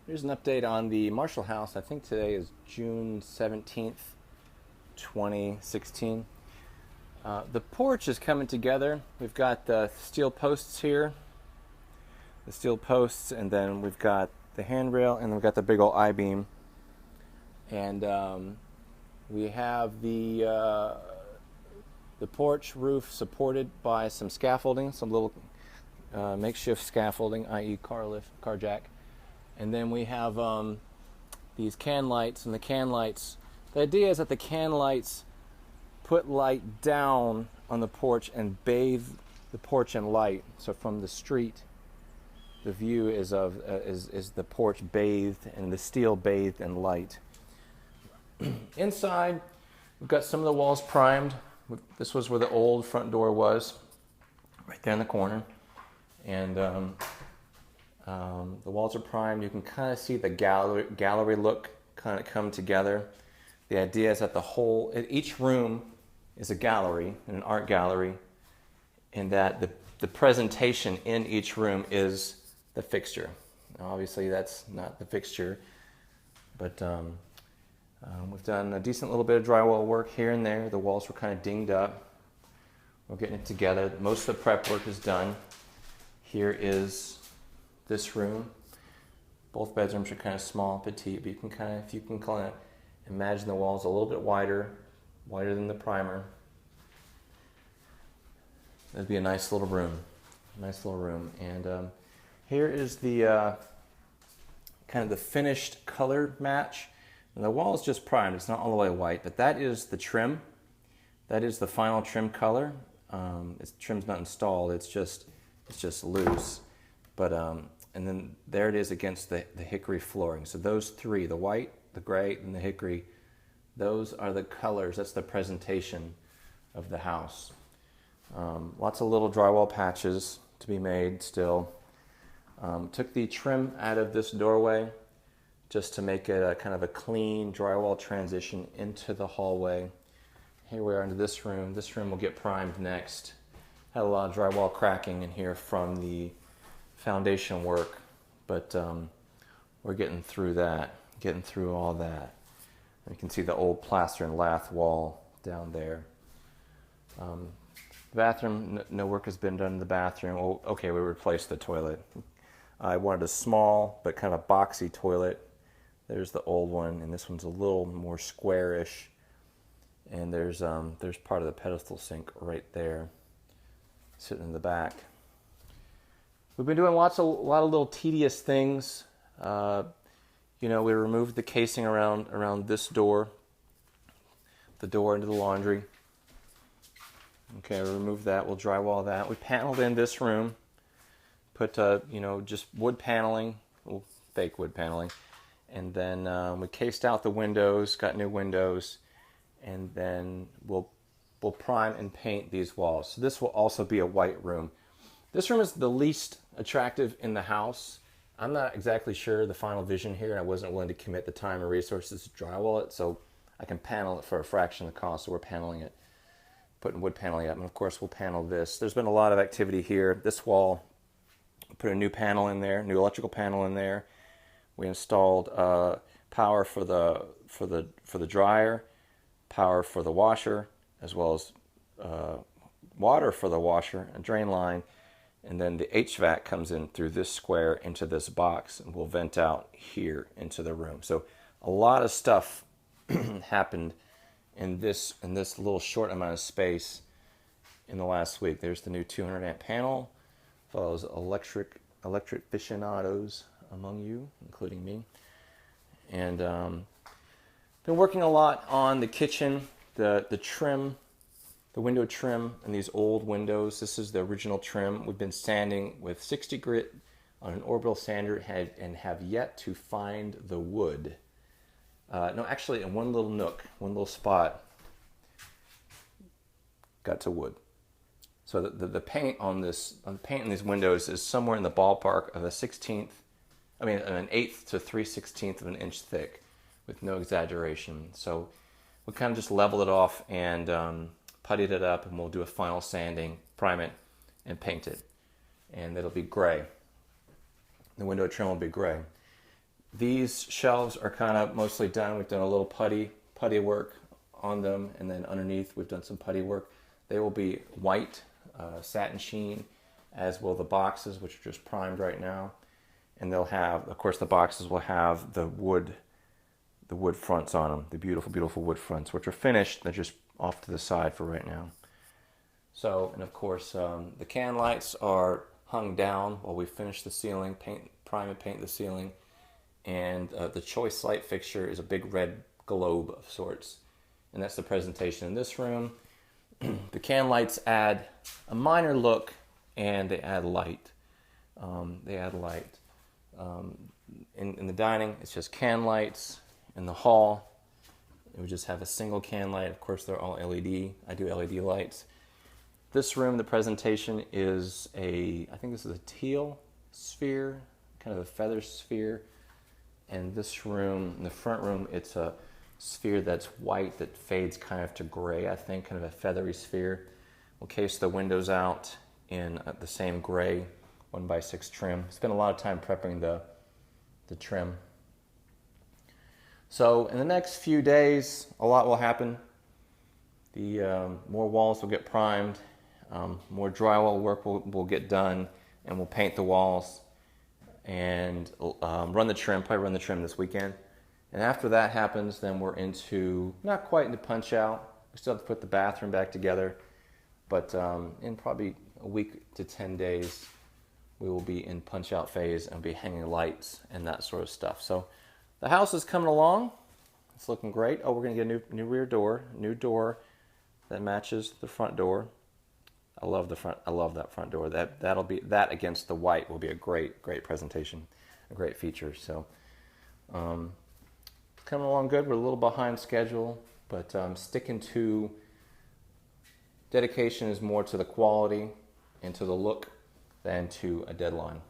Here's an update on the Marshall House. I think today is June 17th, 2016. The porch is coming together. We've got the steel posts here, and then we've got the handrail, and we've got the big old I-beam. And we have the porch roof supported by some scaffolding, some little makeshift scaffolding, i.e. car jack. And then we have these can lights, and the can lights, the idea is that the can lights put light down on the porch and bathe the porch in light. So from the street, the view is the porch bathed and the steel bathed in light. Inside, we've got some of the walls primed. This was where the old front door was, right there in the corner. And the walls are primed. You can kind of see the gallery look kind of come together. The idea is that each room is a gallery, an art gallery, and that the presentation in each room is the fixture. Now, obviously, that's not the fixture, but we've done a decent little bit of drywall work here and there. The walls were kind of dinged up. We're getting it together. Most of the prep work is done. Here is this room. Both bedrooms are kind of small, petite, but if you can kind of imagine the walls a little bit wider than the primer. That'd be a nice little room. And here is the kind of the finished color match. And the wall is just primed. It's not all the way white, but that is the trim. That is the final trim color. Trim's not installed. It's just loose. But and then there it is against the hickory flooring. So those three, the white, the gray, and the hickory, those are the colors. That's the presentation of the house. Lots of little drywall patches to be made still. Took the trim out of this doorway just to make it a kind of a clean drywall transition into the hallway. Here we are into this room. This room will get primed next. Had a lot of drywall cracking in here from the foundation work, but we're getting through all that. And you can see the old plaster and lath wall down there. Bathroom, no work has been done in the bathroom. Oh, okay, we replaced the toilet. I wanted a small but kind of a boxy toilet. There's the old one, and this one's a little more squarish. And there's part of the pedestal sink right there, sitting in the back. We've been doing a lot of little tedious things. We removed the casing around this door, the door into the laundry. Okay, we removed that. We'll drywall that. We paneled in this room, put just wood paneling, fake wood paneling, and then we cased out the windows, got new windows, and then we'll prime and paint these walls. So this will also be a white room. This room is the least attractive in the house. I'm not exactly sure the final vision here, and I wasn't willing to commit the time or resources to drywall it, so I can panel it for a fraction of the cost. So we're paneling it, putting wood paneling up, and of course we'll panel this. There's been a lot of activity here. This wall, put a new panel in there, new electrical panel in there. We installed power for the dryer, power for the washer, as well as water for the washer, a drain line. And then the HVAC comes in through this square into this box and will vent out here into the room. So a lot of stuff happened in this little short amount of space in the last week. There's the new 200 amp panel for those electric aficionados among you, including me. And been working a lot on the kitchen, the trim, the window trim, and these old windows. This is the original trim. We've been sanding with 60 grit on an orbital sander and have yet to find the wood. No, actually, in one little nook, one little spot, got to wood. So the paint on these windows is somewhere in the ballpark of an eighth to 3/16 of an inch thick, with no exaggeration. So we kind of just leveled it off and puttied it up, and we'll do a final sanding, prime it, and paint it. And it'll be gray. The window trim will be gray. These shelves are kind of mostly done. We've done a little putty work on them, and then underneath we've done some putty work. They will be white satin sheen, as will the boxes, which are just primed right now. And they'll have, of course, the boxes will have the wood fronts on them, the beautiful, beautiful wood fronts, which are finished. They're just off to the side for right now. So, and of course, the can lights are hung down while we finish the ceiling, prime and paint the ceiling. And the choice light fixture is a big red globe of sorts. And that's the presentation in this room. The can lights add a minor look, and they add light. In the dining, it's just can lights. In the hall, we just have a single can light. Of course, they're all LED. I do LED lights. This room, the presentation is I think this is a teal sphere, kind of a feather sphere. And this room, in the front room, it's a sphere that's white that fades kind of to gray, I think, kind of a feathery sphere. We'll case the windows out in the same gray 1x6 trim. Spent a lot of time prepping the trim. So in the next few days, a lot will happen. More walls will get primed, more drywall work will get done, and we'll paint the walls and probably run the trim this weekend. And after that happens, then we're not quite into punch out. We still have to put the bathroom back together, but in probably a week to 10 days, we will be in punch out phase and be hanging lights and that sort of stuff. So the house is coming along. It's looking great. Oh, we're gonna get a new rear door, new door that matches the front door. I love that front door. That against the white will be a great presentation, a great feature. So coming along good. We're a little behind schedule, but sticking to dedication is more to the quality and to the look than to a deadline.